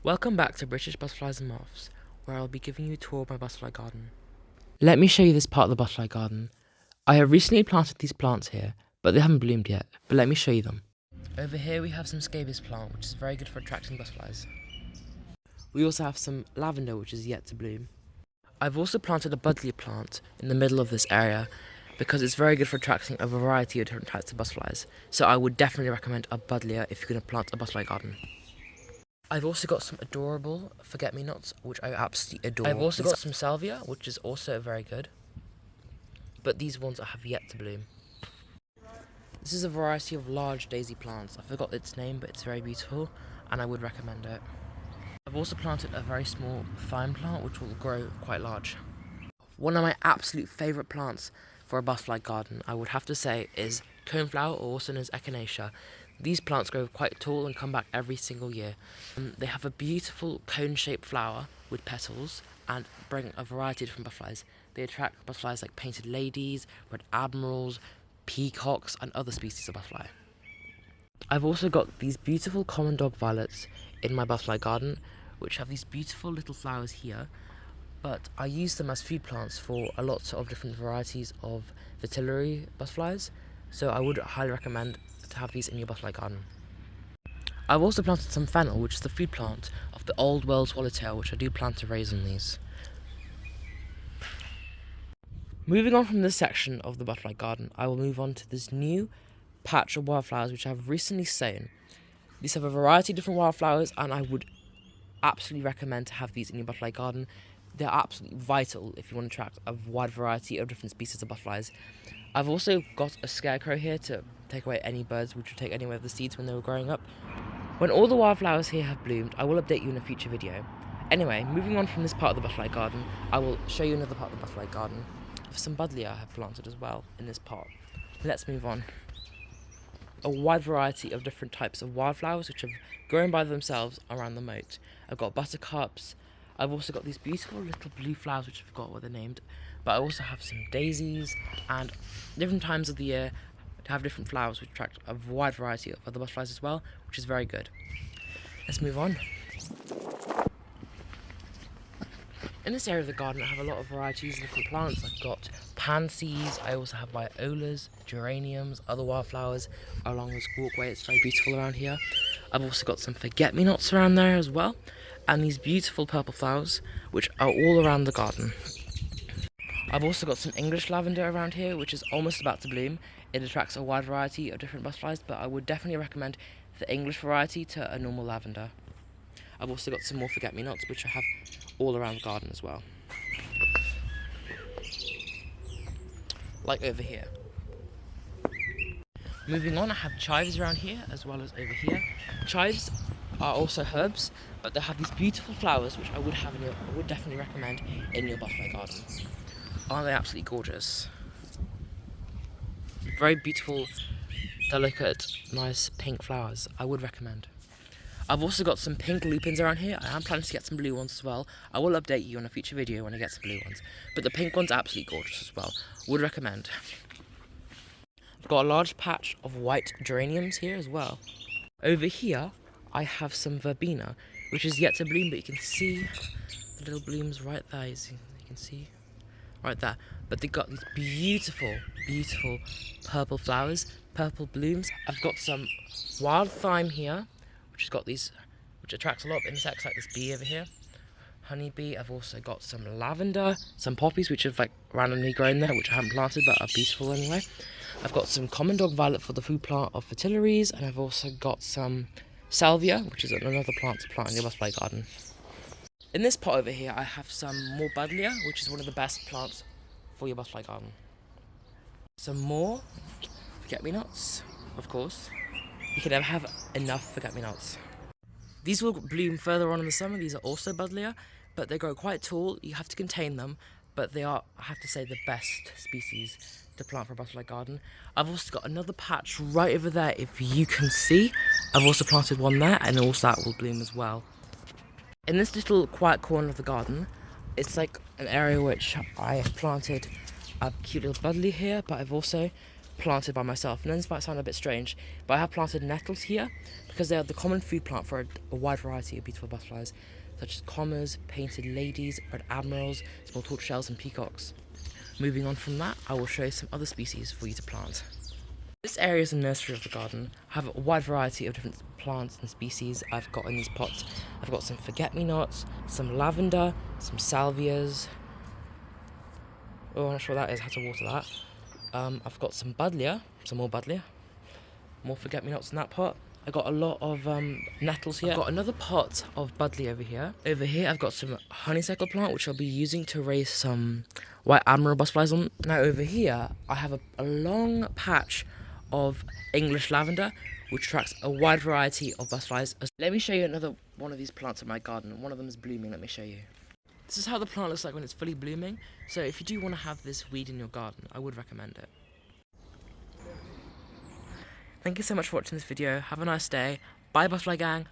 Welcome back to British Butterflies and Moths, where I'll be giving you a tour of my butterfly garden. Let me show you this part of the butterfly garden. I have recently planted these plants here, but they haven't bloomed yet, but let me show you them. Over here we have some scabious plant, which is very good for attracting butterflies. We also have some lavender, which is yet to bloom. I've also planted a buddleia plant in the middle of this area, because it's very good for attracting a variety of different types of butterflies, so I would definitely recommend a buddleia if you're going to plant a butterfly garden. I've also got some adorable forget-me-nots, which I absolutely adore. I've also got some salvia, which is also very good, but these ones have yet to bloom. This is a variety of large daisy plants. I forgot its name, but it's very beautiful, and I would recommend it. I've also planted a very small thyme plant, which will grow quite large. One of my absolute favourite plants for a butterfly garden, I would have to say, is coneflower, or also known as echinacea. These plants grow quite tall and come back every single year. They have a beautiful cone-shaped flower with petals and bring a variety of different butterflies. They attract butterflies like painted ladies, red admirals, peacocks, and other species of butterfly. I've also got these beautiful common dog violets in my butterfly garden, which have these beautiful little flowers here, but I use them as food plants for a lot of different varieties of fritillary butterflies, so I would highly recommend to have these in your butterfly garden. I've also planted some fennel, which is the food plant of the old world swallowtail, which I do plan to raise on these. Moving on from this section of the butterfly garden, I will move on to this new patch of wildflowers which I have recently sown. These have a variety of different wildflowers, and I would absolutely recommend to have these in your butterfly garden. They're absolutely vital if you want to attract a wide variety of different species of butterflies. I've also got a scarecrow here to take away any birds which would take any of the seeds when they were growing up. When all the wildflowers here have bloomed, I will update you in a future video. Anyway, moving on from this part of the butterfly garden, I will show you another part of the butterfly garden. Some buddleia I have planted as well in this pot. Let's move on. A wide variety of different types of wildflowers which have grown by themselves around the moat. I've got buttercups. I've also got these beautiful little blue flowers which I forgot what they're named, but I also have some daisies, and different times of the year to have different flowers which attract a wide variety of other butterflies as well, which is very good. Let's move on. In this area of the garden, I have a lot of varieties of different plants. I've got pansies, I also have violas, geraniums, other wildflowers along this walkway. It's very beautiful around here. I've also got some forget-me-nots around there as well, and these beautiful purple flowers, which are all around the garden. I've also got some English lavender around here, which is almost about to bloom. It attracts a wide variety of different butterflies, but I would definitely recommend the English variety to a normal lavender. I've also got some more forget-me-nots, which I have all around the garden as well. Like over here. Moving on, I have chives around here as well as over here. Chives are also herbs, but they have these beautiful flowers which I would definitely recommend in your butterfly garden. Aren't they absolutely gorgeous? Very beautiful, delicate, nice pink flowers. I would recommend. I've also got some pink lupins around here. I am planning to get some blue ones as well. I will update you on a future video when I get some blue ones. But the pink one's absolutely gorgeous as well. Would recommend. I've got a large patch of white geraniums here as well. Over here, I have some verbena, which is yet to bloom, but you can see the little blooms right there. You can see right there. But they've got these beautiful, beautiful purple flowers, purple blooms. I've got some wild thyme here, which attracts a lot of insects like this bee over here, honeybee. I've also got some lavender, some poppies which have like randomly grown there, which I haven't planted but are beautiful anyway. I've got some common dog violet for the food plant of fritillaries, and I've also got some salvia, which is another plant to plant in your butterfly garden. In this pot over here, I have some more buddleia, which is one of the best plants for your butterfly garden. Some more forget-me-nots, of course. You can never have enough forget-me-nots. These will bloom further on in the summer. These are also buddleia, but they grow quite tall. You have to contain them, but they are, I have to say, the best species to plant for a butterfly garden. I've also got another patch right over there, if you can see. I've also planted one there, and also that will bloom as well. In this little quiet corner of the garden, it's like an area which I have planted a cute little buddleia here, but I've also planted by myself. And this might sound a bit strange, but I have planted nettles here because they are the common food plant for a wide variety of beautiful butterflies, such as commas, painted ladies, red admirals, small tortoiseshells, and peacocks. Moving on from that, I will show you some other species for you to plant. This area is a nursery of the garden. I have a wide variety of different plants and species I've got in these pots. I've got some forget-me-nots, some lavender, some salvias. Oh, I'm not sure what that is, I have to water that. I've got some buddleia, some more buddleia. More forget-me-nots in that pot. I got a lot of nettles here. I've got another pot of buddleia over here. Over here, I've got some honeysuckle plant, which I'll be using to raise some white admiral butterflies on. Now over here, I have a long patch of English lavender, which attracts a wide variety of butterflies. Let me show you another one of these plants in my garden. One of them is blooming, let me show you. This is how the plant looks like when it's fully blooming. So if you do want to have this weed in your garden, I would recommend it. Thank you so much for watching this video. Have a nice day. Bye, Butterfly Gang.